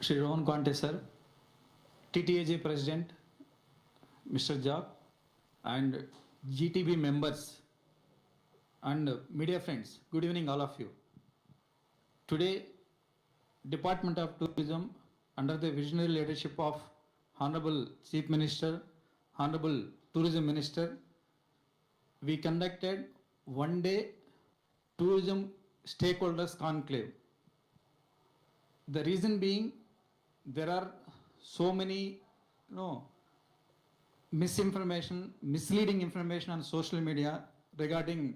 Shri Rohan Kwante sir, TTAJ President, Mr. Job, and GTB members and media friends. Good evening, all of you. Today, Department of Tourism, under the visionary leadership of Honorable Chief Minister, Honorable Tourism Minister, we conducted one-day tourism stakeholders conclave. The reason being, there are so many, misinformation, misleading information on social media regarding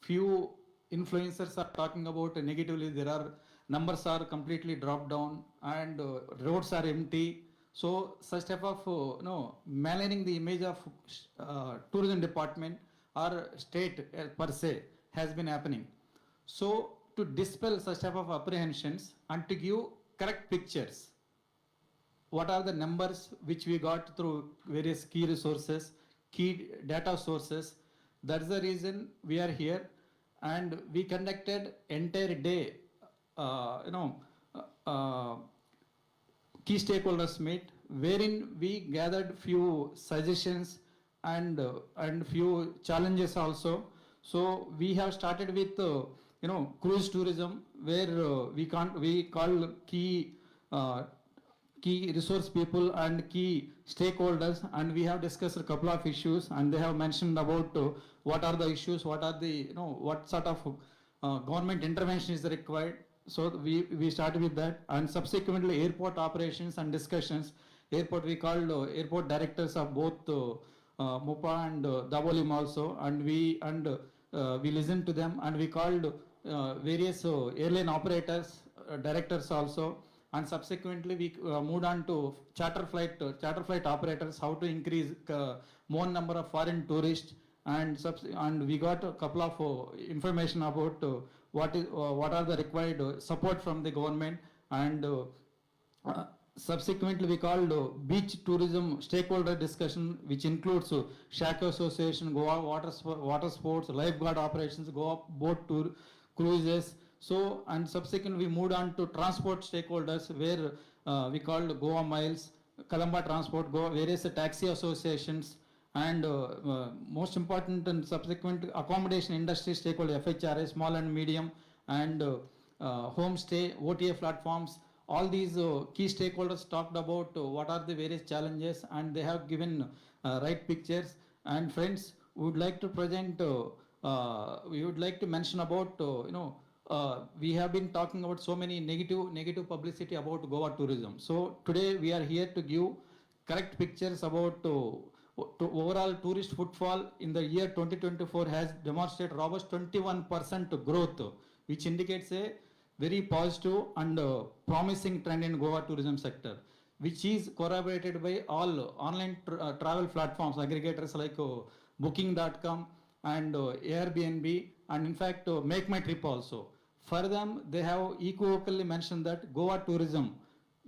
few influencers are talking about negatively. There are numbers are completely dropped down and roads are empty. So such type of maligning the image of tourism department or state per se has been happening. So to dispel such type of apprehensions and to give correct pictures, what are the numbers which we got through various key resources, key data sources. That's the reason we are here, and we conducted entire day key stakeholders meet, wherein we gathered few suggestions and few challenges also. So we have started with cruise tourism, where we call key resource people and key stakeholders, and we have discussed a couple of issues, and they have mentioned about what are the issues, what are the what sort of government intervention is required. So we started with that, and subsequently airport operations and discussions. Airport, we called airport directors of both MUPA and Dabolim also, and we listened to them, and we called various airline operators, directors also. And subsequently we moved on to charter flight operators, how to increase more number of foreign tourists, and we got a couple of information about what are the required support from the government, and subsequently we called beach tourism stakeholder discussion, which includes Shaka Association, Goa water sports, lifeguard operations, Goa boat tour, cruises. So, and subsequently we moved on to transport stakeholders, where we called Goa Miles, Kalamba Transport, Goa, various taxi associations, and most important and subsequent accommodation industry stakeholder, FHRA, small and medium, and homestay, OTA platforms. All these key stakeholders talked about what are the various challenges, and they have given right pictures. And friends, we would like to present, we would like to mention about, we have been talking about so many negative publicity about Goa tourism. So today we are here to give correct pictures about to overall tourist footfall in the year 2024 has demonstrated robust 21% growth, which indicates a very positive and promising trend in Goa tourism sector, which is corroborated by all online travel platforms, aggregators like booking.com and Airbnb, and in fact Make My Trip also. For them, they have equivocally mentioned that Goa tourism,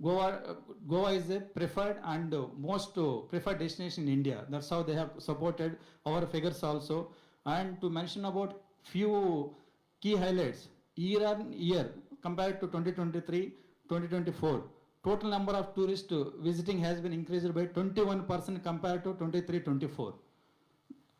Goa is a preferred and most preferred destination in India. That's how they have supported our figures also. And to mention about few key highlights, year on year compared to 2023, 2024, total number of tourists visiting has been increased by 21% compared to 23-24.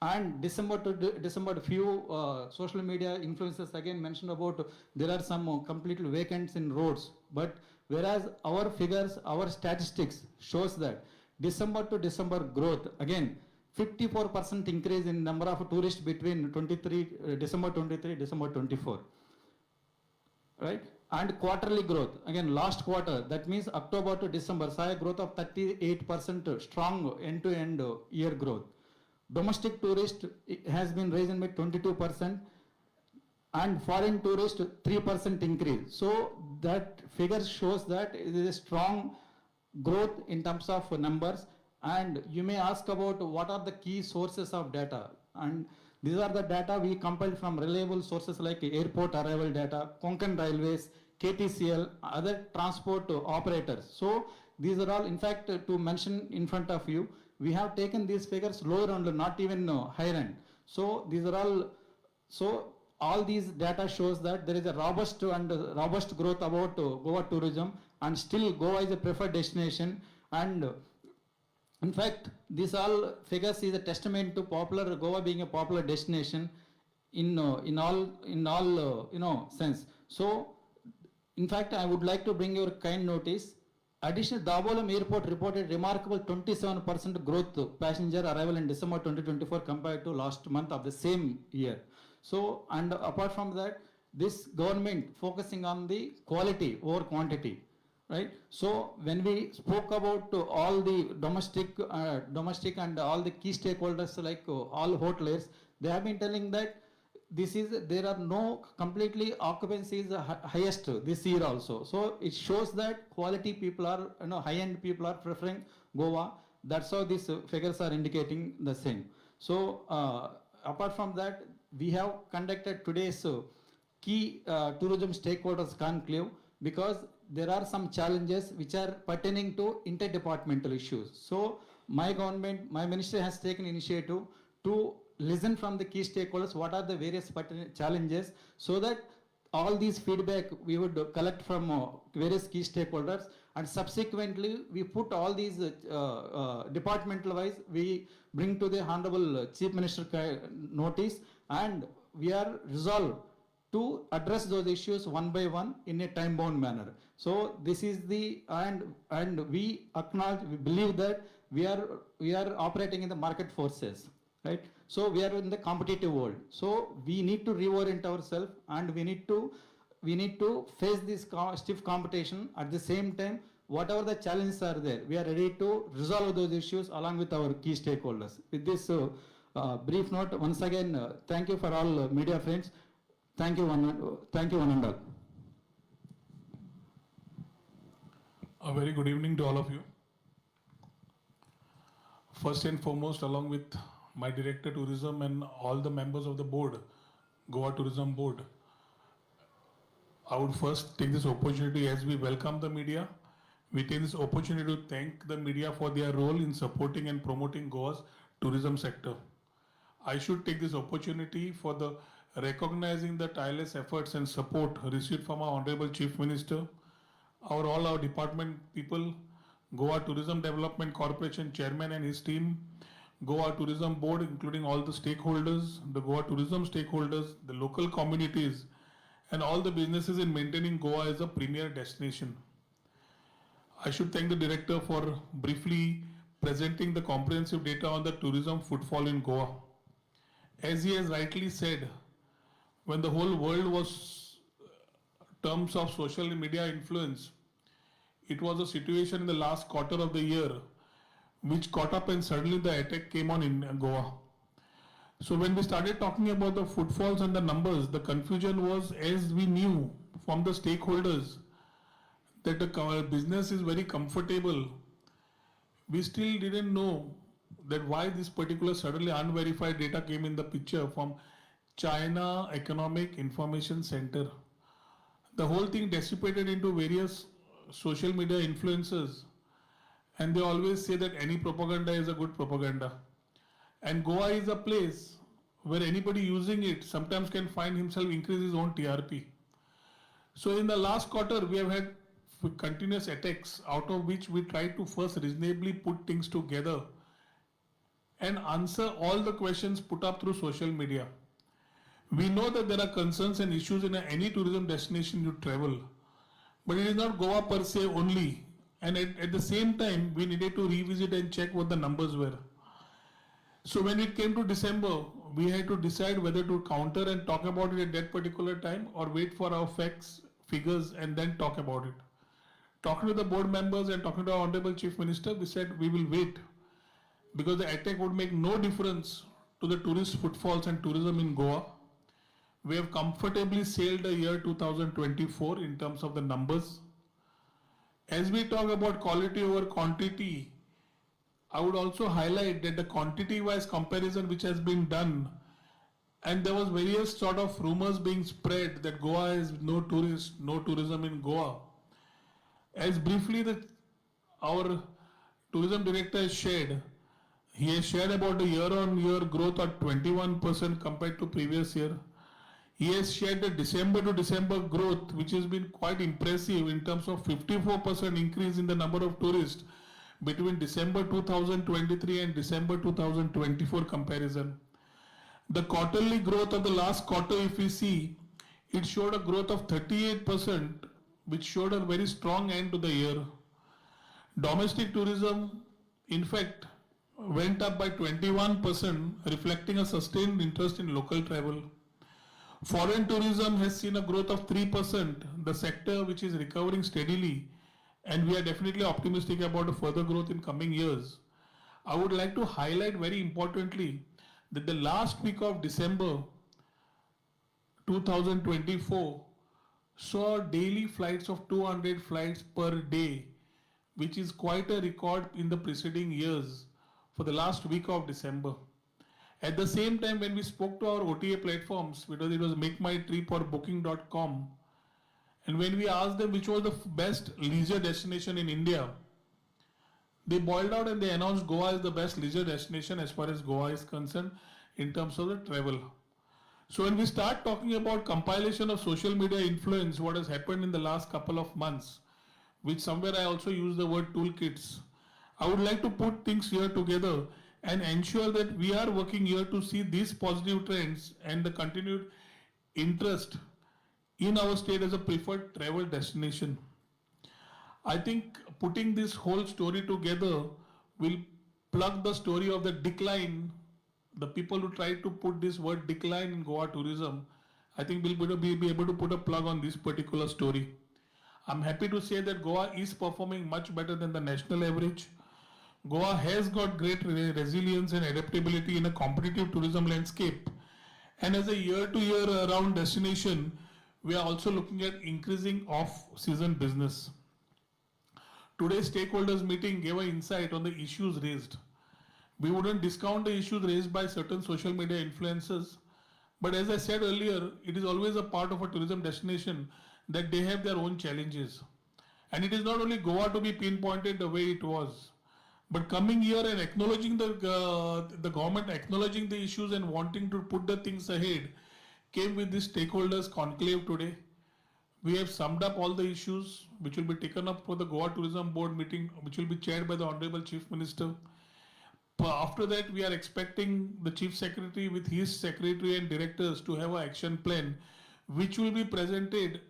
And December to December, few social media influencers again mentioned about there are some completely vacants in roads. But whereas our figures, our statistics shows that December to December growth, again 54% increase in number of tourists between December 23, December 24. Right? And quarterly growth, again last quarter, that means October to December, saw a growth of 38% strong end-to-end year growth. Domestic tourist has been risen by 22%, and foreign tourist 3% increase. So that figure shows that it is a strong growth in terms of numbers. And you may ask about what are the key sources of data, and these are the data we compiled from reliable sources like airport arrival data, Konkan Railways, KTCL, other transport operators. So these are all, in fact, to mention in front of you, we have taken these figures lower and not even higher end. So these are all, all these data shows that there is a robust growth about Goa tourism, and still Goa is a preferred destination. And in fact, this all figures is a testament to popular Goa being a popular destination in all sense. So, in fact, I would like to bring your kind notice. Additional, Dabolam Airport reported remarkable 27% growth passenger arrival in December 2024 compared to last month of the same year. So, and apart from that, this government focusing on the quality over quantity, right? So, when we spoke about all the domestic and all the key stakeholders like all hoteliers, they have been telling that there are no completely occupancy is the highest this year also. So it shows that quality people are, high-end people are preferring Goa. That's how these figures are indicating the same. So apart from that, we have conducted today's key tourism stakeholders conclave because there are some challenges which are pertaining to interdepartmental issues. So my government, my ministry has taken initiative to listen from the key stakeholders what are the various challenges, so that all these feedback we would collect from various key stakeholders, and subsequently we put all these departmental wise we bring to the Honorable Chief Minister notice, and we are resolved to address those issues one by one in a time bound manner. So this is the and we acknowledge, we believe that we are operating in the market forces, right? So we are in the competitive world. So we need to reorient ourselves, and we need to face this stiff competition. At the same time, whatever the challenges are there, we are ready to resolve those issues along with our key stakeholders. With this brief note, once again, thank you for all media friends. Thank you one and all. A very good evening to all of you. First and foremost, along with my Director Tourism and all the members of the board, Goa Tourism Board, I would first take this opportunity, as we welcome the media, we take this opportunity to thank the media for their role in supporting and promoting Goa's tourism sector. I should take this opportunity for the recognizing the tireless efforts and support received from our Honorable Chief Minister, all our department people, Goa Tourism Development Corporation Chairman and his team, Goa Tourism Board, including all the stakeholders, the Goa tourism stakeholders, the local communities, and all the businesses in maintaining Goa as a premier destination. I should thank the director for briefly presenting the comprehensive data on the tourism footfall in Goa. As he has rightly said, when the whole world was terms of social media influence, it was a situation in the last quarter of the year which caught up, and suddenly the attack came on in Goa. So when we started talking about the footfalls and the numbers, the confusion was, as we knew from the stakeholders that the business is very comfortable, we still didn't know that why this particular suddenly unverified data came in the picture from China Economic Information Center. The whole thing dissipated into various social media influencers, and they always say that any propaganda is a good propaganda. And Goa is a place where anybody using it sometimes can find himself increase his own TRP. So in the last quarter, we have had continuous attacks, out of which we try to first reasonably put things together and answer all the questions put up through social media. We know that there are concerns and issues in any tourism destination you travel, but it is not Goa per se only. And at the same time, we needed to revisit and check what the numbers were. So when it came to December, we had to decide whether to counter and talk about it at that particular time, or wait for our facts, figures, and then talk about it. Talking to the board members and talking to our Honorable Chief Minister, we said we will wait, because the attack would make no difference to the tourist footfalls and tourism in Goa. We have comfortably sailed the year 2024 in terms of the numbers. As we talk about quality over quantity, I would also highlight that the quantity-wise comparison which has been done, and there was various sort of rumors being spread that Goa has no tourists, no tourism in Goa. As briefly our tourism director has shared, he has shared about the year-on-year growth of 21% compared to previous year. He has shared the December to December growth, which has been quite impressive in terms of 54% increase in the number of tourists between December 2023 and December 2024 comparison. The quarterly growth of the last quarter, if we see, it showed a growth of 38%, which showed a very strong end to the year. Domestic tourism, in fact, went up by 21%, reflecting a sustained interest in local travel. Foreign tourism has seen a growth of 3%, the sector which is recovering steadily, and we are definitely optimistic about a further growth in coming years. I would like to highlight very importantly that the last week of December 2024 saw daily flights of 200 flights per day, which is quite a record in the preceding years for the last week of December. At the same time, when we spoke to our OTA platforms, because it was Make My Trip or Booking.com, and when we asked them which was the best leisure destination in India, they boiled out and they announced Goa is the best leisure destination as far as Goa is concerned in terms of the travel. So when we start talking about compilation of social media influence, what has happened in the last couple of months, which somewhere I also use the word toolkits, I would like to put things here together and ensure that we are working here to see these positive trends and the continued interest in our state as a preferred travel destination. I think putting this whole story together will plug the story of the decline. The people who try to put this word decline in Goa tourism, I think we'll be able to put a plug on this particular story. I'm happy to say that Goa is performing much better than the national average. Goa has got great resilience and adaptability in a competitive tourism landscape. And as a year-to-year round destination, we are also looking at increasing off-season business. Today's stakeholders meeting gave an insight on the issues raised. We wouldn't discount the issues raised by certain social media influencers, but as I said earlier, it is always a part of a tourism destination that they have their own challenges. And it is not only Goa to be pinpointed the way it was, but coming here and acknowledging the government acknowledging the issues and wanting to put the things ahead came with this stakeholders conclave today. We have summed up all the issues which will be taken up for the Goa Tourism Board meeting, which will be chaired by the Honorable Chief Minister. After that, we are expecting the Chief Secretary with his Secretary and Directors to have an action plan, which will be presented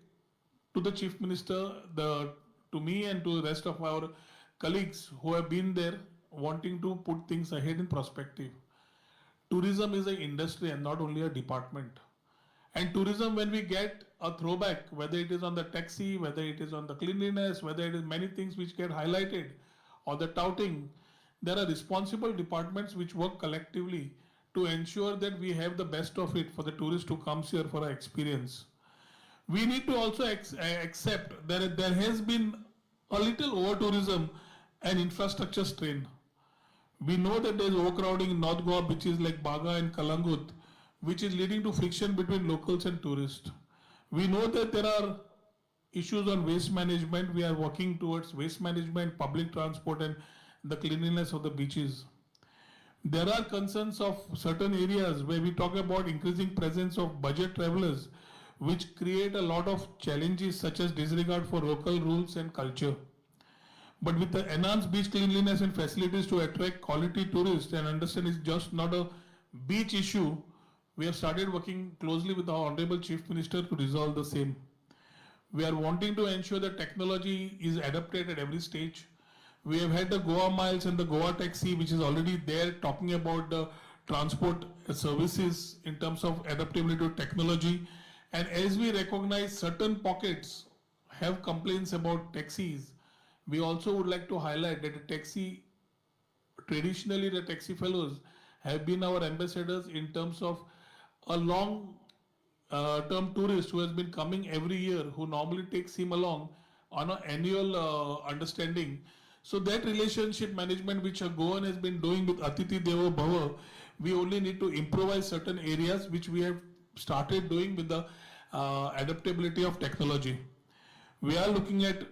to the Chief Minister, to me and to the rest of our colleagues who have been there wanting to put things ahead in perspective. Tourism is an industry and not only a department. And tourism, when we get a throwback, whether it is on the taxi, whether it is on the cleanliness, whether it is many things which get highlighted or the touting, there are responsible departments which work collectively to ensure that we have the best of it for the tourist who comes here for our experience. We need to also accept that there has been a little over-tourism and infrastructure strain. We know that there is overcrowding in North Goa beaches like Baga and Kalangut, which is leading to friction between locals and tourists. We know that there are issues on waste management. We are working towards waste management, public transport, and the cleanliness of the beaches. There are concerns of certain areas where we talk about increasing presence of budget travelers, which create a lot of challenges such as disregard for local rules and culture. But with the enhanced beach cleanliness and facilities to attract quality tourists and understand it's just not a beach issue, we have started working closely with our Honorable Chief Minister to resolve the same. We are wanting to ensure that technology is adapted at every stage. We have had the Goa Miles and the Goa Taxi, which is already there, talking about the transport services in terms of adaptability to technology. And as we recognize certain pockets have complaints about taxis, we also would like to highlight that traditionally the taxi fellows have been our ambassadors in terms of a long-term tourist who has been coming every year, who normally takes him along on an annual understanding. So that relationship management which a Goan has been doing with Atiti Devo Bhava, we only need to improvise certain areas which we have started doing with the adaptability of technology. We are looking at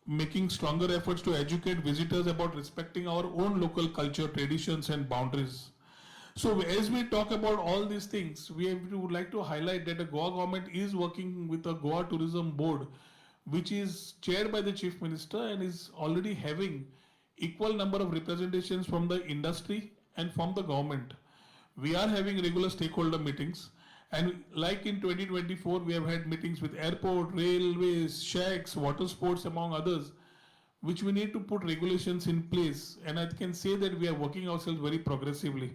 making stronger efforts to educate visitors about respecting our own local culture, traditions and boundaries. So as we talk about all these things, would like to highlight that the Goa government is working with the Goa Tourism Board, which is chaired by the Chief Minister and is already having equal number of representations from the industry and from the government. We are having regular stakeholder meetings, and like in 2024, we have had meetings with airport, railways, shacks, water sports, among others, which we need to put regulations in place. And I can say that we are working ourselves very progressively.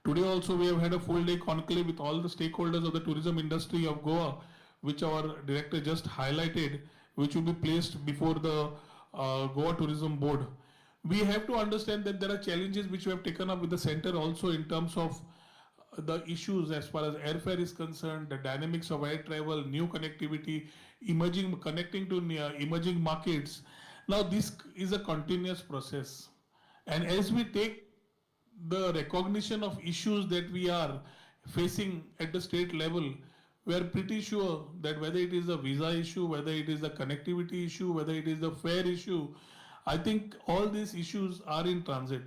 Today also we have had a full day conclave with all the stakeholders of the tourism industry of Goa, which our director just highlighted, which will be placed before the Goa Tourism Board. We have to understand that there are challenges which we have taken up with the center also in terms of the issues as far as airfare is concerned, the dynamics of air travel, new connectivity, connecting to emerging markets. Now this is a continuous process, and as we take the recognition of issues that we are facing at the state level, we are pretty sure that whether it is a visa issue, whether it is a connectivity issue, whether it is the fare issue, I think all these issues are in transit.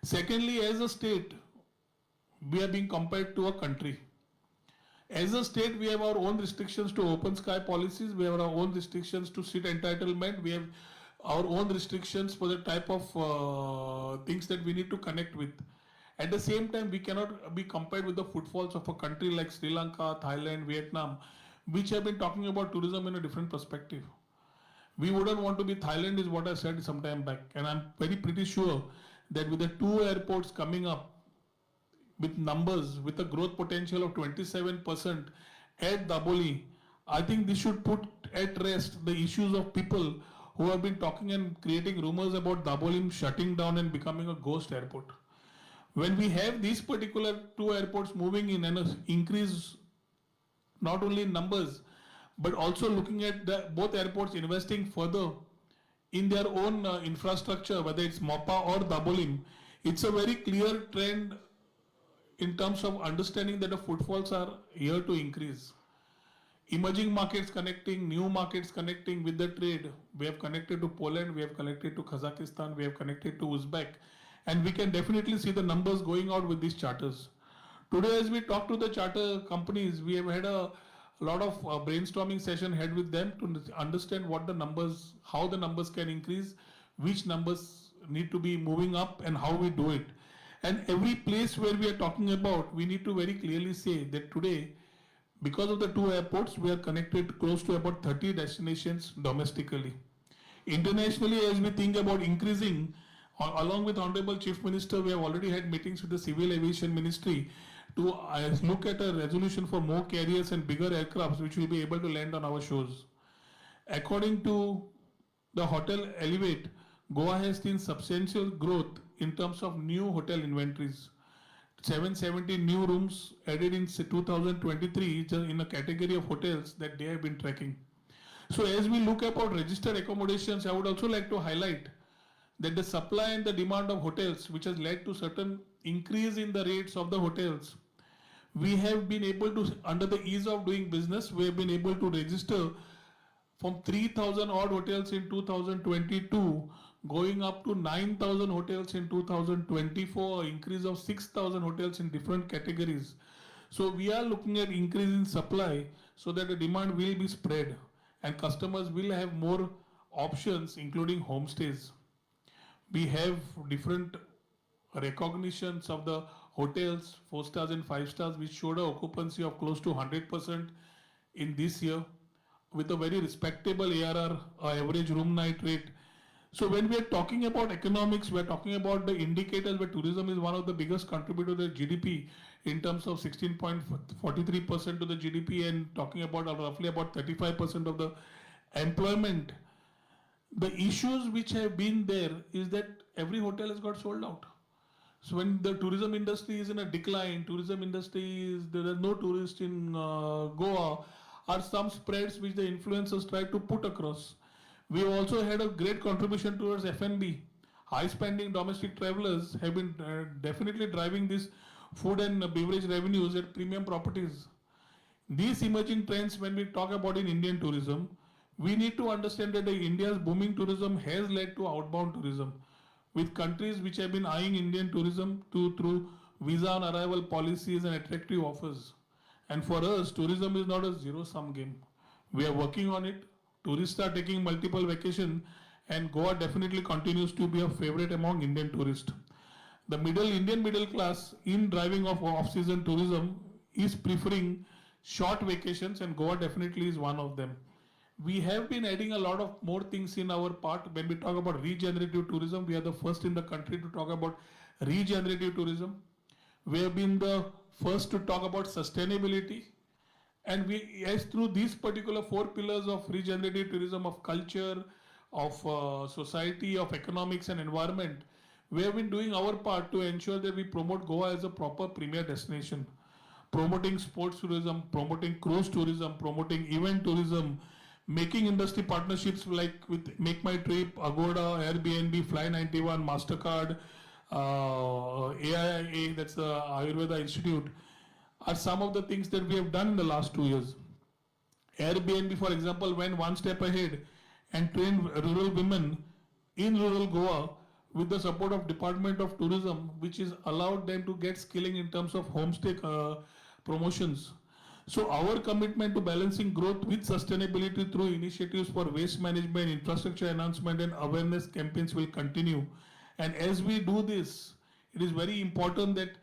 Secondly, as a state, we are being compared to a country. As a state, we have our own restrictions to open sky policies, we have our own restrictions to seat entitlement, we have our own restrictions for the type of things that we need to connect with. At the same time, we cannot be compared with the footfalls of a country like Sri Lanka, Thailand, Vietnam, which have been talking about tourism in a different perspective. We wouldn't want to be Thailand, is what I said some time back, and I'm pretty sure that with the 2 airports coming up, with numbers, with a growth potential of 27% at Daboli, I think this should put at rest the issues of people who have been talking and creating rumors about Dabolim shutting down and becoming a ghost airport. When we have these particular 2 airports moving in and an increase not only in numbers, but also looking at both airports investing further in their own infrastructure, whether it's MOPA or Dabolim, it's a very clear trend in terms of understanding that the footfalls are here to increase. Emerging markets connecting, new markets connecting with the trade. We have connected to Poland, we have connected to Kazakhstan, we have connected to Uzbek, and we can definitely see the numbers going out with these charters. Today, as we talk to the charter companies, we have had a lot of brainstorming session had with them to understand what the numbers, how the numbers can increase, which numbers need to be moving up, and how we do it. And every place where we are talking about, we need to very clearly say that today, because of the 2 airports, we are connected close to about 30 destinations domestically. Internationally, as we think about increasing, along with Honorable Chief Minister, we have already had meetings with the Civil Aviation Ministry to look at a resolution for more carriers and bigger aircrafts which will be able to land on our shores. According to the Hotel Elevate, Goa has seen substantial growth in terms of new hotel inventories. 770 new rooms added in 2023 in a category of hotels that they have been tracking. So as we look about registered accommodations, I would also like to highlight that the supply and the demand of hotels, which has led to certain increase in the rates of the hotels, we have been able to, under the ease of doing business, we have been able to register from 3,000 odd hotels in 2022 going up to 9,000 hotels in 2024, increase of 6,000 hotels in different categories. So we are looking at increase in supply so that the demand will be spread and customers will have more options, including homestays. We have different recognitions of the hotels, 4 stars and 5 stars, which showed an occupancy of close to 100% in this year with a very respectable ARR, average room night rate. So when we are talking about economics, we are talking about the indicators where tourism is one of the biggest contributors to the GDP in terms of 16.43% to the GDP and talking about roughly about 35% of the employment. The issues which have been there is that every hotel has got sold out. So when the tourism industry is in a decline, there are no tourists in Goa, are some spreads which the influencers try to put across. We have also had a great contribution towards F&B. High spending domestic travelers have been definitely driving this food and beverage revenues at premium properties. These emerging trends, when we talk about in Indian tourism, we need to understand that India's booming tourism has led to outbound tourism, with countries which have been eyeing Indian tourism through visa on arrival policies and attractive offers. And for us, tourism is not a zero-sum game. We are working on it. Tourists are taking multiple vacations, and Goa definitely continues to be a favorite among Indian tourists. The Indian middle class in driving of off-season tourism is preferring short vacations, and Goa definitely is one of them. We have been adding a lot of more things in our part. When we talk about regenerative tourism, we are the first in the country to talk about regenerative tourism. We have been the first to talk about sustainability. And we, as through these particular four pillars of regenerative tourism, of culture, of society, of economics and environment, we have been doing our part to ensure that we promote Goa as a proper premier destination. Promoting sports tourism, promoting cruise tourism, promoting event tourism, making industry partnerships like with Make My Trip, Agoda, Airbnb, Fly 91, MasterCard, AIIA, that's the Ayurveda Institute, are some of the things that we have done in the last 2 years. Airbnb, for example, went one step ahead and trained rural women in rural Goa with the support of Department of Tourism, which is allowed them to get skilling in terms of homestay promotions. So our commitment to balancing growth with sustainability through initiatives for waste management, infrastructure enhancement and awareness campaigns will continue. And as we do this, it is very important that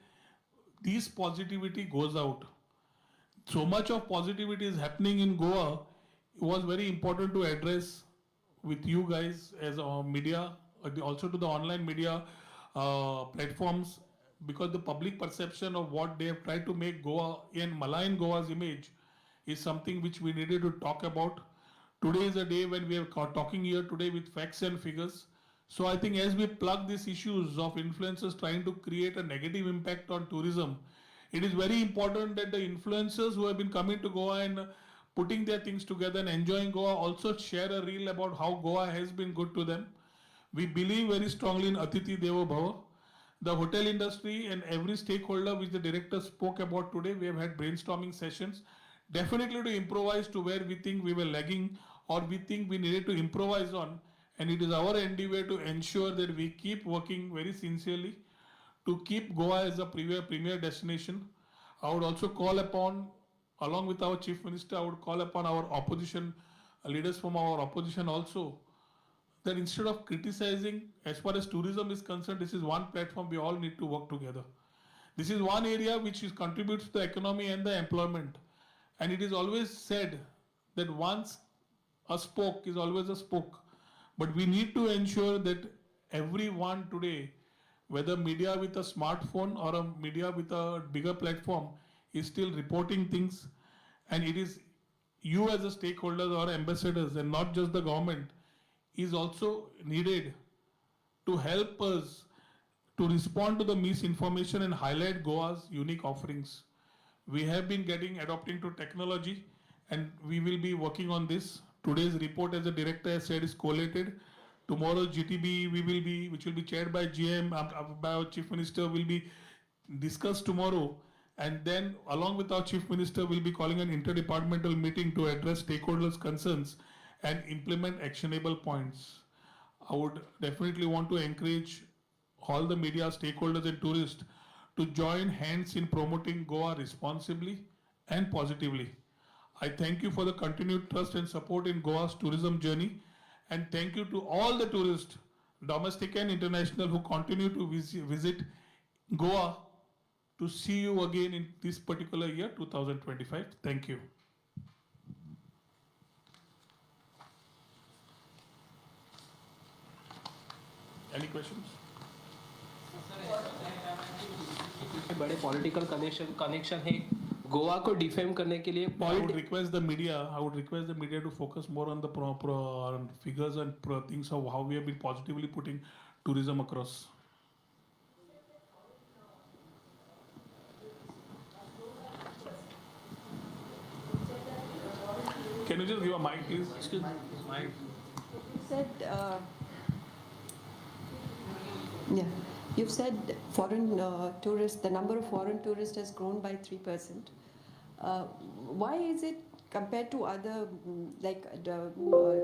this positivity goes out. So much of positivity is happening in Goa. It was very important to address with you guys as a media, also to the online media platforms, because the public perception of what they have tried to make Goa and malign Goa's image is something which we needed to talk about. Today is a day when we are talking here today with facts and figures. So I think as we plug these issues of influencers trying to create a negative impact on tourism, it is very important that the influencers who have been coming to Goa and putting their things together and enjoying Goa also share a reel about how Goa has been good to them. We believe very strongly in Atithi Devo Bhava. The hotel industry and every stakeholder which the director spoke about today, we have had brainstorming sessions, definitely to improvise to where we think we were lagging or we think we needed to improvise on. And it is our endeavor to ensure that we keep working very sincerely to keep Goa as a premier destination. I would also call upon, along with our Chief Minister, I would call upon our opposition, leaders from our opposition also, that instead of criticizing, as far as tourism is concerned, this is one platform we all need to work together. This is one area which contributes to the economy and the employment. And it is always said that once a spoke is always a spoke. But we need to ensure that everyone today, whether media with a smartphone or a media with a bigger platform, is still reporting things. And it is you as a stakeholders or ambassadors and not just the government is also needed to help us to respond to the misinformation and highlight Goa's unique offerings. We have been adopting to technology and we will be working on this. Today's report, as the director has said, is collated. Tomorrow GTB which will be chaired by GM, by our Chief Minister, will be discussed tomorrow. And then along with our Chief Minister, we'll be calling an interdepartmental meeting to address stakeholders' concerns and implement actionable points. I would definitely want to encourage all the media stakeholders and tourists to join hands in promoting Goa responsibly and positively. I thank you for the continued trust and support in Goa's tourism journey, and thank you to all the tourists, domestic and international, who continue to visit Goa, to see you again in this particular year, 2025. Thank you. Any questions? बड़े political connection है गोवा को defame करने के लिए I would request the media to focus more on the on figures and things of how we have been positively putting tourism across. Can you just give a mic, please? Excuse me. You said, you've said foreign tourists, the number of foreign tourists has grown by 3%. Why is it compared to other,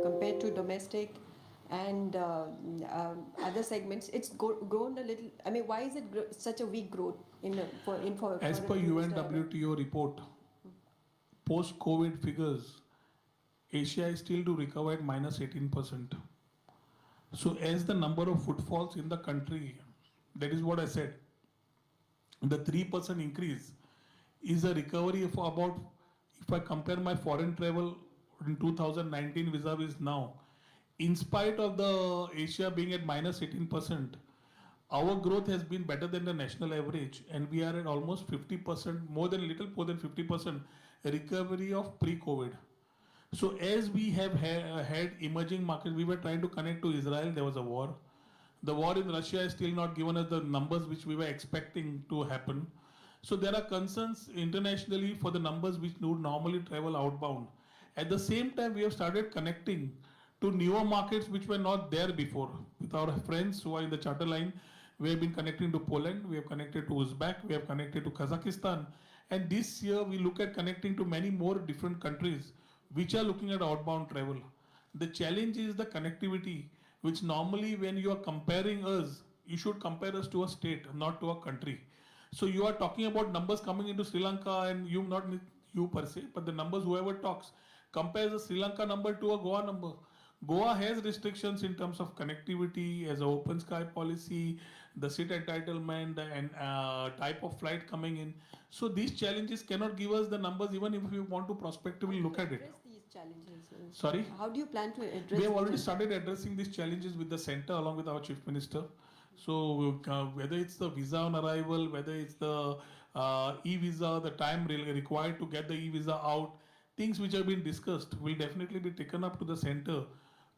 compared to domestic, and other segments, it's grown a little. I mean, why is it such a weak growth for As per UNWTO report, post-COVID figures, Asia is still to recover at minus 18%. So as the number of footfalls in the country, that is what I said, the 3% increase is a recovery of about, if I compare my foreign travel in 2019 vis-a-vis now, in spite of the Asia being at minus 18%, our growth has been better than the national average, and we are at almost 50%, little more than 50% recovery of pre-COVID. So as we have had emerging markets, we were trying to connect to Israel, there was a war. The war in Russia has still not given us the numbers which we were expecting to happen. So there are concerns internationally for the numbers which would normally travel outbound. At the same time, we have started connecting to newer markets which were not there before. With our friends who are in the charter line, we have been connecting to Poland, we have connected to Uzbek, we have connected to Kazakhstan. And this year we look at connecting to many more different countries which are looking at outbound travel. The challenge is the connectivity, which normally when you are comparing us, you should compare us to a state, not to a country. So you are talking about numbers coming into Sri Lanka, and you not you per se, but the numbers whoever talks compares the Sri Lanka number to a Goa number. Goa has restrictions in terms of connectivity as an open sky policy, the seat entitlement, and type of flight coming in. So these challenges cannot give us the numbers even if we want to prospectively look at it. Address these challenges. Sorry? How do you plan to address? We have already started addressing these challenges with the center along with our chief minister. So whether it's the visa on arrival, whether it's the e-visa, the time required to get the e-visa out, things which have been discussed will definitely be taken up to the center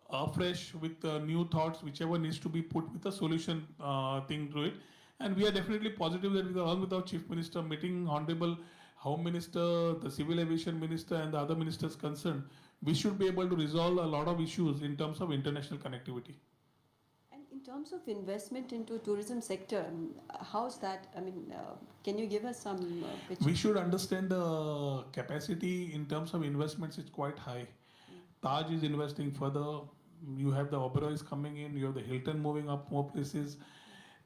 afresh with new thoughts, whichever needs to be put with a solution thing to it. And we are definitely positive that along with our chief minister, meeting honorable home minister, the civil aviation minister, and the other ministers concerned, we should be able to resolve a lot of issues in terms of international connectivity. And in terms of investment into tourism sector, how's that? I mean, can you give us some picture? We should understand the capacity in terms of investments is quite high. Taj is investing further. You have the Oberois coming in. You have the Hilton moving up more places.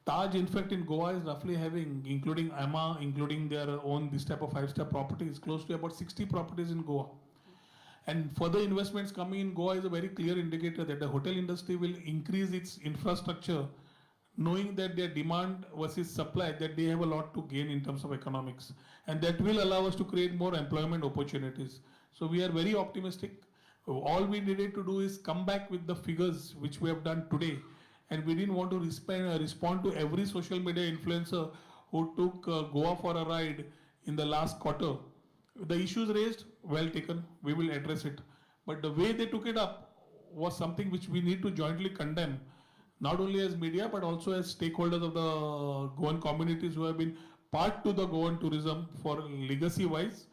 Taj, in fact, in Goa is roughly having, including AMA, including their own this type of five-star properties, close to about 60 properties in Goa. And further investments coming in Goa is a very clear indicator that the hotel industry will increase its infrastructure, knowing that their demand versus supply, that they have a lot to gain in terms of economics. And that will allow us to create more employment opportunities. So we are very optimistic. All we needed to do is come back with the figures which we have done today. And we didn't want to respond to every social media influencer who took Goa for a ride in the last quarter. The issues raised, well taken, we will address it. But the way they took it up was something which we need to jointly condemn, not only as media, but also as stakeholders of the Goan communities who have been part to the Goan tourism for legacy-wise,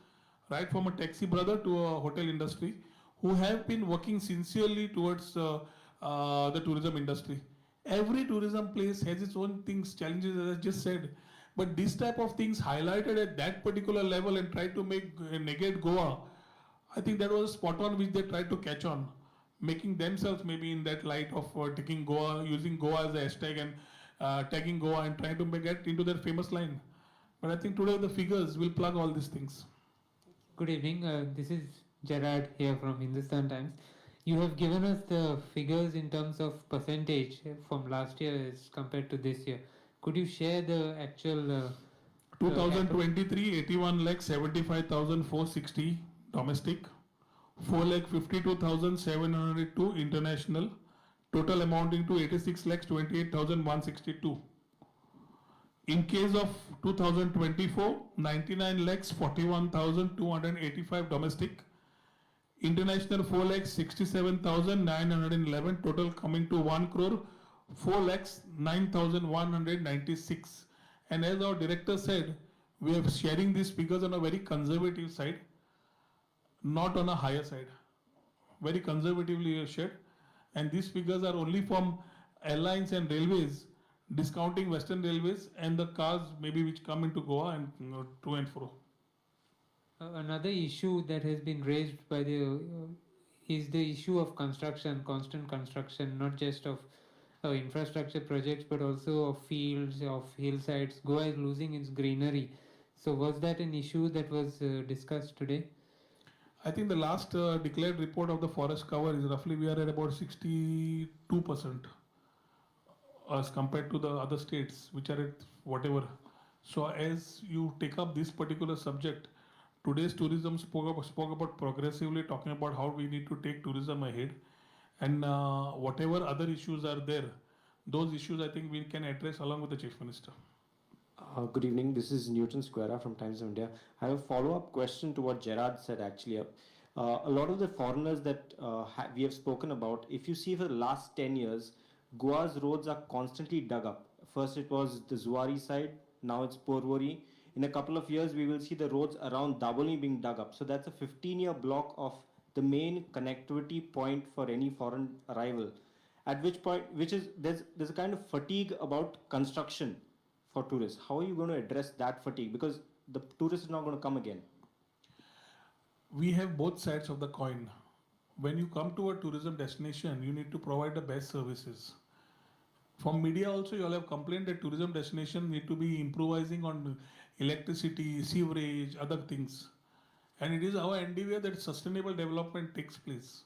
right from a taxi brother to a hotel industry, who have been working sincerely towards the tourism industry. Every tourism place has its own things, challenges, as I just said. But this type of things highlighted at that particular level and tried to negate Goa, I think that was spot on which they tried to catch on, making themselves maybe in that light of taking Goa, using Goa as a hashtag and tagging Goa and trying to get into their famous line. But I think today the figures will plug all these things. Good evening. This is Gerard here from Hindustan Times. You have given us the figures in terms of percentage from last year as compared to this year. Could you share the actual 2023, 81 lakh 75,460 domestic, 4 lakh 52,702 international, total amounting to 86 lakhs 28,162. In case of 2024, 99 lakhs 41,285 domestic, international 4 lakhs 67,911, total coming to 1 crore 4 lakhs 9,196. And as our director said, we are sharing these figures on a very conservative side, not on a higher side. Very conservatively shared. And these figures are only from airlines and railways, discounting Western Railways and the cars maybe which come into Goa and to and fro. Another issue that has been raised by the is the issue of construction, constant construction, not just of infrastructure projects but also of fields, of hillsides. Goa is losing its greenery. So was that an issue that was discussed today? I think the last declared report of the forest cover is roughly we are at about 62% as compared to the other states which are at whatever. So as you take up this particular subject, today's tourism spoke about progressively talking about how we need to take tourism ahead, and whatever other issues are there, those issues I think we can address along with the Chief Minister. Good evening. This is Newton Squara from Times of India. I have a follow-up question to what Gerard said actually. A lot of the foreigners that we have spoken about, if you see for the last 10 years, Goa's roads are constantly dug up. First it was the Zuari side, now it's Porvorim. In a couple of years, we will see the roads around Daboli being dug up. So that's a 15-year block of the main connectivity point for any foreign arrival. At which point, there's a kind of fatigue about construction for tourists. How are you going to address that fatigue? Because the tourist is not going to come again. We have both sides of the coin. When you come to a tourism destination, you need to provide the best services. From media also, you all have complained that tourism destination need to be improvising on electricity, sewerage, other things. And it is our endeavor that sustainable development takes place.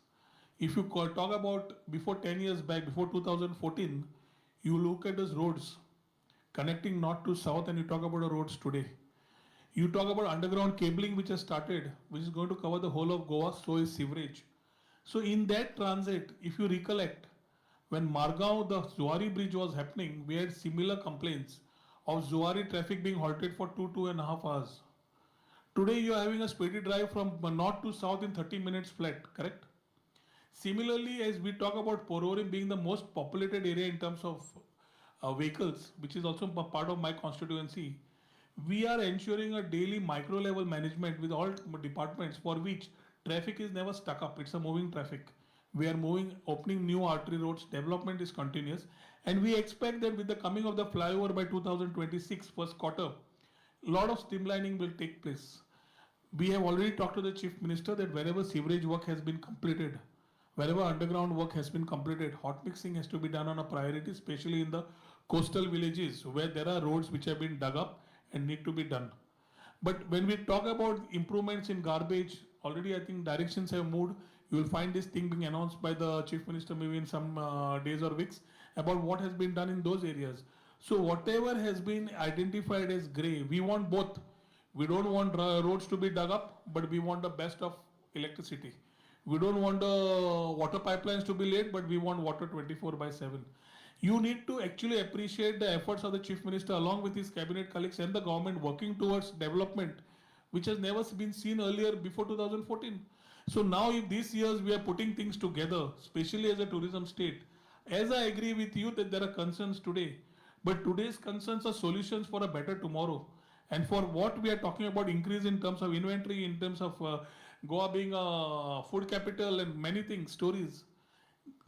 If you talk about before 10 years back, before 2014, you look at those roads connecting north to south and you talk about the roads today. You talk about underground cabling which has started, which is going to cover the whole of Goa, so is sewerage. So in that transit, if you recollect, when Margao, the Zuari bridge was happening, we had similar complaints of Zuari traffic being halted for 2.5 hours. Today you are having a speedy drive from north to south in 30 minutes flat, correct? Similarly, as we talk about Porvorim being the most populated area in terms of vehicles, which is also part of my constituency, we are ensuring a daily micro level management with all departments for which traffic is never stuck up. It's a moving traffic. We are opening new artery roads. Development is continuous. And we expect that with the coming of the flyover by 2026 first quarter, a lot of streamlining will take place. We have already talked to the Chief Minister that wherever sewerage work has been completed, wherever underground work has been completed, hot mixing has to be done on a priority, especially in the coastal villages where there are roads which have been dug up and need to be done. But when we talk about improvements in garbage, already I think directions have moved. You will find this thing being announced by the Chief Minister maybe in some days or weeks about what has been done in those areas. So whatever has been identified as grey, we want both. We don't want roads to be dug up, but we want the best of electricity. We don't want the water pipelines to be laid, but we want water 24/7. You need to actually appreciate the efforts of the Chief Minister along with his cabinet colleagues and the government working towards development, which has never been seen earlier before 2014. So now if these years we are putting things together, especially as a tourism state, as I agree with you that there are concerns today, but today's concerns are solutions for a better tomorrow. And for what we are talking about increase in terms of inventory, in terms of Goa being a food capital and many things, stories,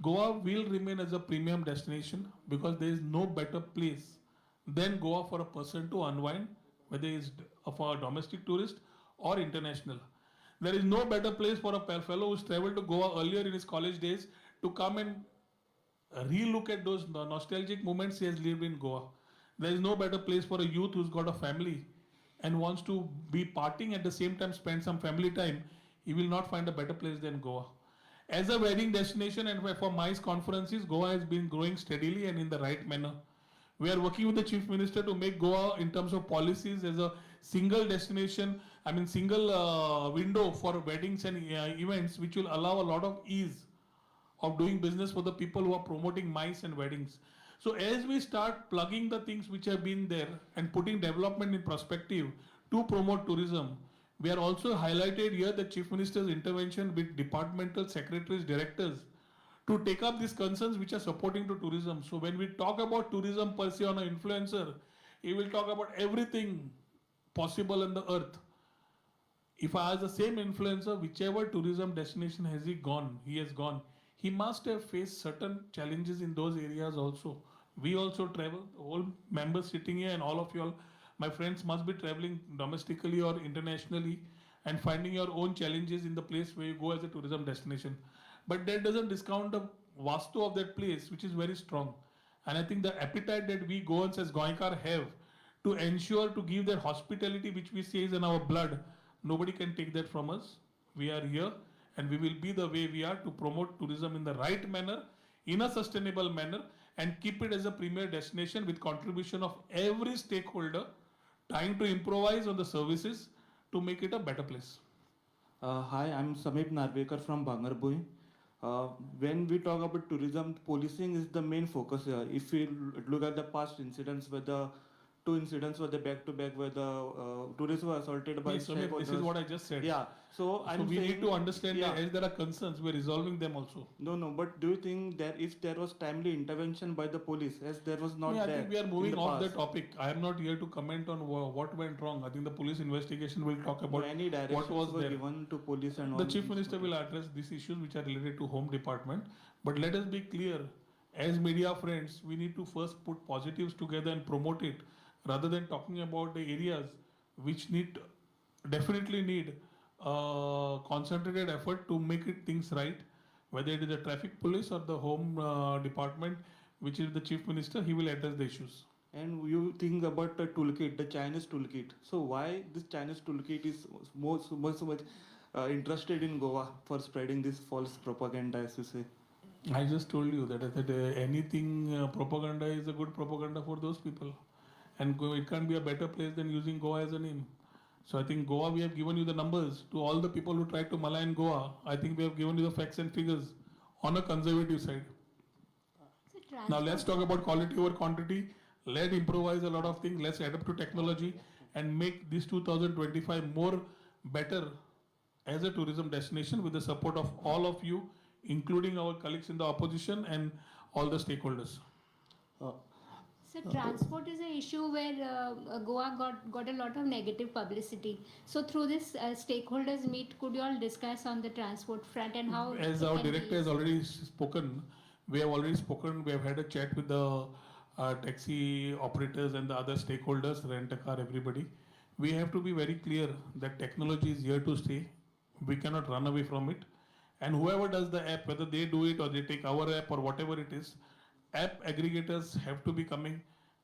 Goa will remain as a premium destination because there is no better place than Goa for a person to unwind, whether it's for a domestic tourist or international. There is no better place for a fellow who's traveled to Goa earlier in his college days to come and re-look at those nostalgic moments he has lived in Goa. There is no better place for a youth who's got a family and wants to be partying at the same time spend some family time. He will not find a better place than Goa. As a wedding destination and for MICE conferences, Goa has been growing steadily and in the right manner. We are working with the Chief Minister to make Goa in terms of policies as a single destination, single window for weddings and events, which will allow a lot of ease of doing business for the people who are promoting MICE and weddings. So as we start plugging the things which have been there and putting development in perspective to promote tourism, we are also highlighted here the Chief Minister's intervention with departmental secretaries, directors to take up these concerns which are supporting to tourism. So when we talk about tourism per se on an influencer, he will talk about everything possible on the earth. If I ask the same influencer, whichever tourism destination has he has gone, he must have faced certain challenges in those areas also. We also travel, all members sitting here and all of you all, my friends must be traveling domestically or internationally and finding your own challenges in the place where you go as a tourism destination. but that doesn't discount the vastu of that place, which is very strong. And I think the appetite that we Goans as Goinkar have to ensure to give that hospitality which we say is in our blood, nobody can take that from us. We are here and we will be the way we are to promote tourism in the right manner, in a sustainable manner, and keep it as a premier destination with contribution of every stakeholder trying to improvise on the services to make it a better place. Hi, I'm Samip Narvekar from Bangarbui. When we talk about tourism, policing is the main focus here. If we look at the past incidents, where the two incidents were the back to back, where the tourists were assaulted by Yes, Samir, this is what I just said. Yeah, so So we need to understand that yeah. as there are concerns, we are resolving them also. No, but do you think that if there was timely intervention by the police, as there was not I there think we are in moving the off the past? topic. I am not here to comment on what went wrong. I think the police investigation will talk about Any what directions was were there. given to police and all? The chief these minister will matters? address these issues which are related to home department. But let us be clear, as media friends, we need to first put positives together and promote it, rather than talking about the areas which definitely need concentrated effort to make it things right. Whether it is the traffic police or the home department, which is the chief minister, he will address the issues. And you think about the toolkit, the Chinese toolkit. So why this Chinese toolkit is so much interested in Goa for spreading this false propaganda, as you say? I just told you that I said anything propaganda is a good propaganda for those people. And it can't be a better place than using Goa as a name. So I think Goa, we have given you the numbers to all the people who tried to malign Goa. I think we have given you the facts and figures on a conservative side. Now let's talk about quality over quantity. Let's improvise a lot of things. Let's adapt to technology and make this 2025 more better as a tourism destination with the support of all of you, including our colleagues in the opposition and all the stakeholders. So transport is an issue where Goa got a lot of negative publicity. So through this stakeholders meet, could you all discuss on the transport front and how? As it our can be director has used? already spoken, we have had a chat with the taxi operators and the other stakeholders, rent-a-car, everybody. We have to be very clear that technology is here to stay. We cannot run away from it. And whoever does the app, whether they do it or they take our app or whatever it is, app aggregators have to be coming,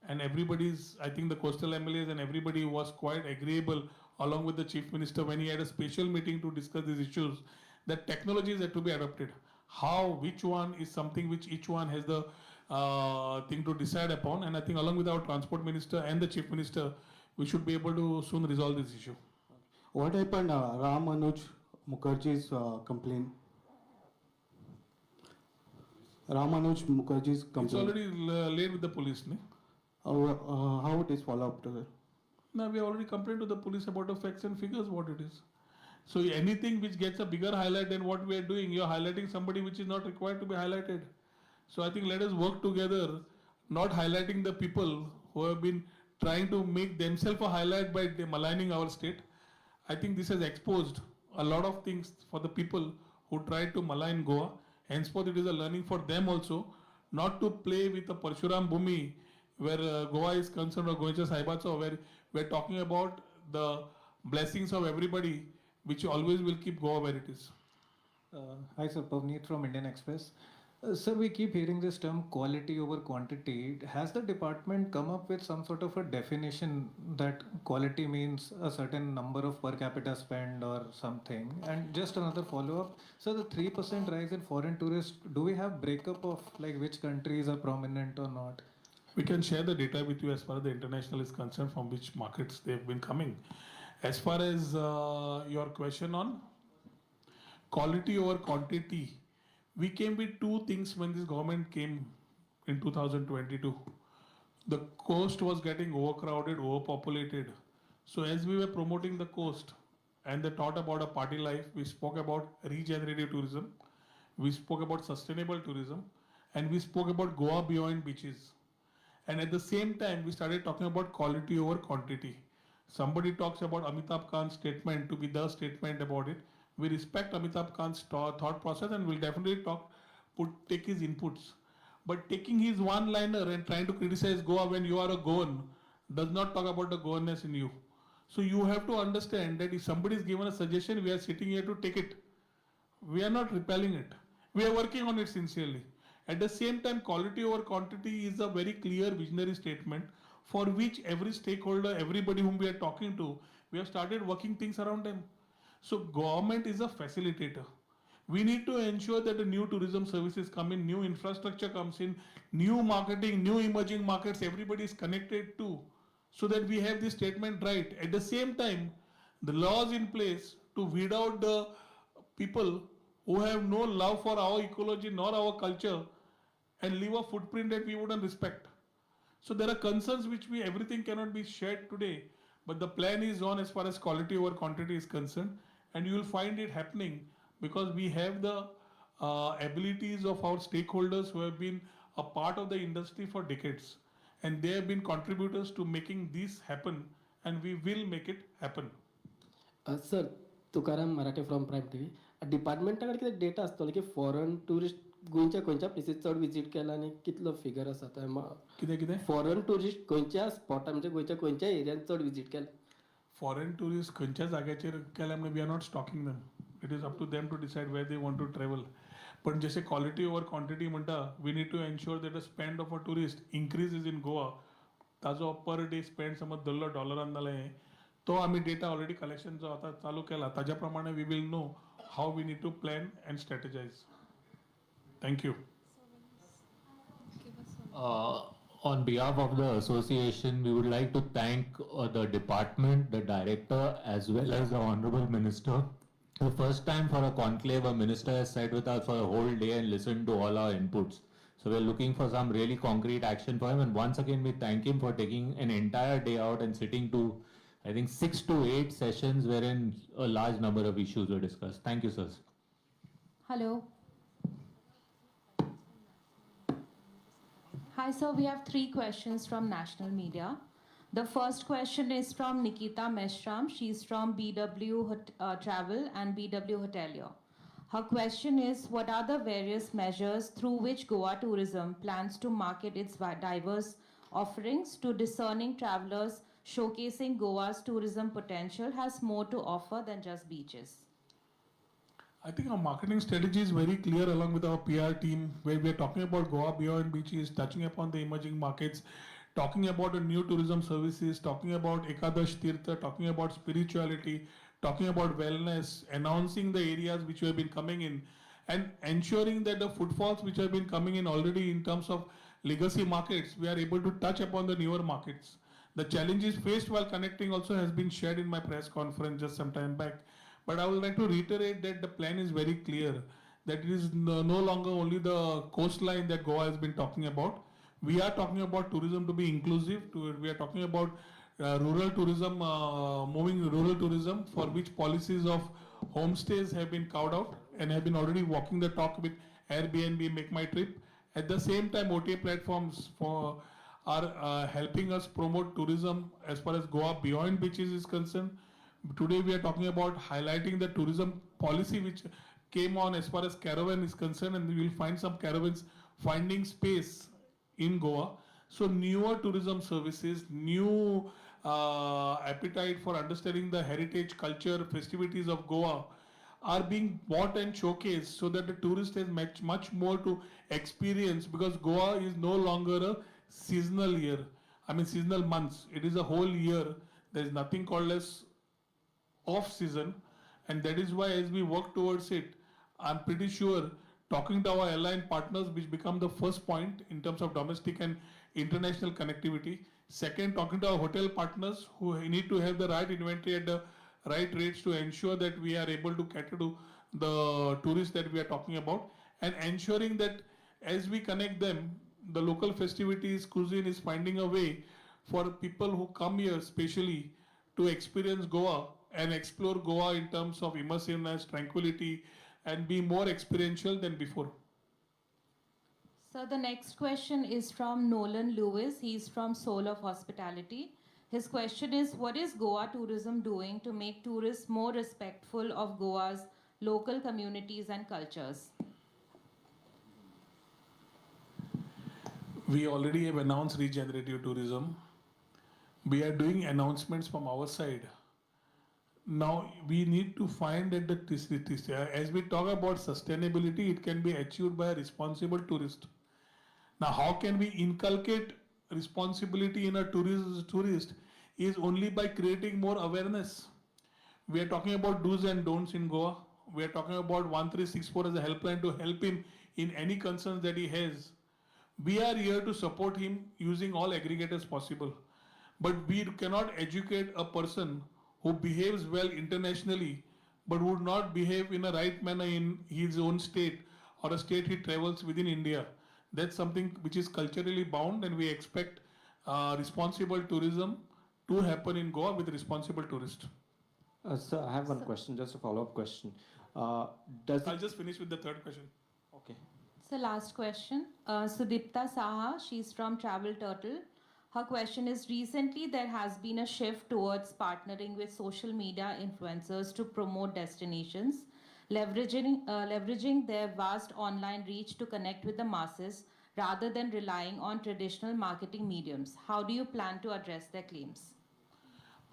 and I think the coastal MLAs and everybody was quite agreeable along with the chief minister when he had a special meeting to discuss these issues, that technologies have to be adopted. How, which one is something which each one has the thing to decide upon, and I think along with our transport minister and the chief minister, we should be able to soon resolve this issue. What happened, Ram Anuj Mukherjee's complaint? Ram Anuj Mukherjee's It's complaint. already laid with the police. Ne? How it is follow up to it? Now we already complained to the police about the facts and figures what it is. So anything which gets a bigger highlight than what we are doing, you are highlighting somebody which is not required to be highlighted. So I think let us work together, not highlighting the people who have been trying to make themselves a highlight by maligning our state. I think this has exposed a lot of things for the people who tried to malign Goa. Henceforth, it is a learning for them also not to play with a Parshuram Bhumi where Goa is concerned, or Goencha Saibacho, where we're talking about the blessings of everybody, which always will keep Goa where it is. Hi, sir. Pavneet from Indian Express. Sir, we keep hearing this term quality over quantity. Has the department come up with some sort of a definition that quality means a certain number of per capita spend or something? And just another follow-up. So the 3% rise in foreign tourists, do we have breakup of like which countries are prominent or not? We can share the data with you as far as the international is concerned, from which markets they've been coming. As far as your question on quality over quantity, we came with two things when this government came in 2022. The coast was getting overcrowded, overpopulated. So as we were promoting the coast and the thought about a party life, we spoke about regenerative tourism, we spoke about sustainable tourism, and we spoke about Goa beyond beaches. And at the same time, we started talking about quality over quantity. Somebody talks about Amitabh Khan's statement to be the statement about it. We respect Amitabh Khan's thought process and will definitely take his inputs. But taking his one-liner and trying to criticize Goa when you are a Goan does not talk about the Goanness in you. So you have to understand that if somebody is given a suggestion, we are sitting here to take it. We are not repelling it. We are working on it sincerely. At the same time, quality over quantity is a very clear visionary statement for which every stakeholder, everybody whom we are talking to, we have started working things around them. So government is a facilitator. We need to ensure that the new tourism services come in, new infrastructure comes in, new marketing, new emerging markets, everybody is connected to, so that we have this statement right. At the same time, the laws in place to weed out the people who have no love for our ecology nor our culture and leave a footprint that we wouldn't respect. So there are concerns which everything cannot be shared today, but the plan is on as far as quality over quantity is concerned, and you will find it happening because we have the abilities of our stakeholders who have been a part of the industry for decades, and they have been contributors to making this happen, and we will make it happen. Sir Tukaram Marathe from prime TV डिपार्टमेंटा कडेन कितें data आसतलो की foreign tourist गोंयच्या खंयच्या places चड visit केला आनी कितलो फिगर आसा कितें कितें फॉरेन टुरिस्ट खंयच्या स्पॉटार म्हणजे गोंयच्या खंयच्या एरियान चड विजीट केला फॉरेन टुरिस्ट खंयच्या जाग्याचेर केल्या म्हणजे we are not stalking them it is up to them to decide where they want to travel पण जसे क्वालिटी ओवर क्वांटिटी म्हणटा we need to ensure that the spend of a tourist increases in Goa ताजो per day spend समज धरलो डॉलरान जालें तो आमी data already collection जो आतां चालू केला ताज्या प्रमाणे we will know how we need to plan and strategise thank you On behalf of the association, we would like to thank the department, the director, as well as the Honorable Minister. The first time for a conclave, a minister has sat with us for a whole day and listened to all our inputs. So we're looking for some really concrete action for him. And once again, we thank him for taking an entire day out and sitting to, I think, 6 to 8 sessions wherein a large number of issues were discussed. Thank you, sirs. Hello. Hi, sir. We have 3 questions from national media. The first question is from Nikita Meshram. She's from BW Travel and BW Hotelier. Her question is, what are the various measures through which Goa Tourism plans to market its diverse offerings to discerning travelers, showcasing Goa's tourism potential has more to offer than just beaches? I think our marketing strategy is very clear along with our PR team, where we are talking about Goa beyond beaches, touching upon the emerging markets, talking about the new tourism services, talking about Ekadash Tirtha, talking about spirituality, talking about wellness, announcing the areas which have been coming in, and ensuring that the footfalls which have been coming in already in terms of legacy markets, we are able to touch upon the newer markets. The challenges faced while connecting also has been shared in my press conference just some time back. But I would like to reiterate that the plan is very clear, that it is no longer only the coastline that Goa has been talking about. We are talking about tourism to be inclusive. We are talking about rural tourism, moving rural tourism, for which policies of homestays have been carved out and have been already walking the talk with Airbnb, Make My Trip. At the same time, OTA platforms are helping us promote tourism as far as Goa beyond beaches is concerned. Today we are talking about highlighting the tourism policy which came on as far as caravan is concerned, and we will find some caravans finding space in Goa. So newer tourism services, new appetite for understanding the heritage, culture, festivities of Goa are being bought and showcased so that the tourist has much more to experience, because Goa is no longer a seasonal year. I mean seasonal months. It is a whole year. There is nothing called as off season, and that is why as we work towards it, I'm pretty sure talking to our airline partners, which become the first point in terms of domestic and international connectivity. Second, talking to our hotel partners who need to have the right inventory at the right rates to ensure that we are able to cater to the tourists that we are talking about, and ensuring that as we connect them, the local festivities, cuisine is finding a way for people who come here specially to experience Goa and explore Goa in terms of immersiveness, tranquility, and be more experiential than before. So the next question is from Nolan Lewis. He's from Soul of Hospitality. His question is, what is Goa Tourism doing to make tourists more respectful of Goa's local communities and cultures? We already have announced regenerative tourism. We are doing announcements from our side Now we need to find that as we talk about sustainability, it can be achieved by a responsible tourist. Now, how can we inculcate responsibility in a tourist is only by creating more awareness. We are talking about do's and don'ts in Goa. We are talking about 1364 as a helpline to help him in any concerns that he has. We are here to support him using all aggregators possible. But we cannot educate a person who behaves well internationally but would not behave in a right manner in his own state or a state he travels within India. That's something which is culturally bound, and we expect responsible tourism to happen in Goa with responsible tourists. Sir, I have one question, just a follow-up question. I'll just finish with the third question. Okay. So last question, Sudipta Saha, she's from Travel Turtle. Her question is, recently there has been a shift towards partnering with social media influencers to promote destinations, leveraging their vast online reach to connect with the masses rather than relying on traditional marketing mediums. How do you plan to address their claims?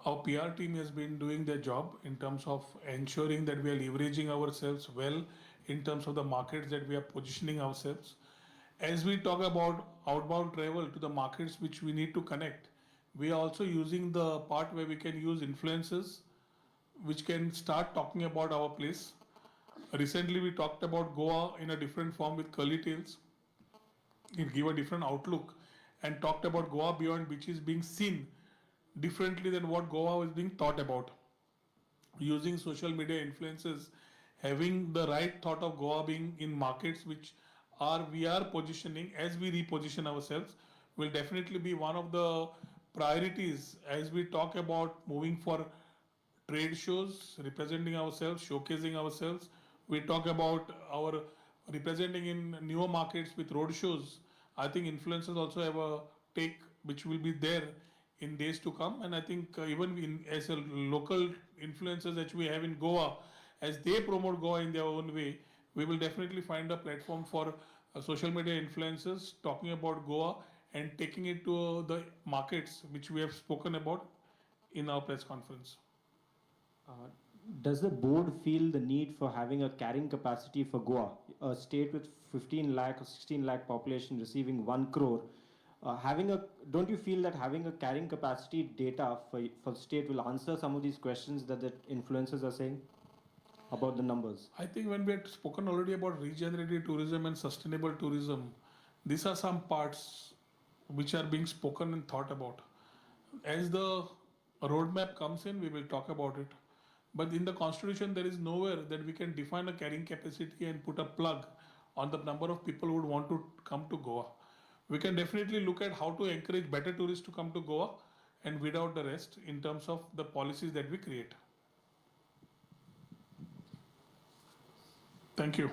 Our PR team has been doing their job in terms of ensuring that we are leveraging ourselves well in terms of the markets that we are positioning ourselves. As we talk about outbound travel to the markets which we need to connect, we are also using the part where we can use influencers which can start talking about our place. Recently we talked about Goa in a different form with Curly Tales. It gave a different outlook and talked about Goa beyond beaches being seen differently than what Goa was being thought about. Using social media influences, having the right thought of Goa being in markets which we are positioning as we reposition ourselves will definitely be one of the priorities as we talk about moving for trade shows, representing ourselves, showcasing ourselves. We talk about our representing in newer markets with road shows. I think influencers also have a take which will be there in days to come, and I think even as a local influencers that we have in Goa, as they promote Goa in their own way, we will definitely find a platform for social media influencers talking about Goa and taking it to the markets which we have spoken about in our press conference. Does the board feel the need for having a carrying capacity for Goa, a state with 15 lakh or 16 lakh population receiving 1 crore? Don't you feel that having a carrying capacity data for the state will answer some of these questions that the influencers are saying about the numbers? I think when we had spoken already about regenerative tourism and sustainable tourism, these are some parts which are being spoken and thought about. As the roadmap comes in, we will talk about it. But in the constitution, there is nowhere that we can define a carrying capacity and put a plug on the number of people who would want to come to Goa. We can definitely look at how to encourage better tourists to come to Goa and weed out the rest in terms of the policies that we create. Thank you.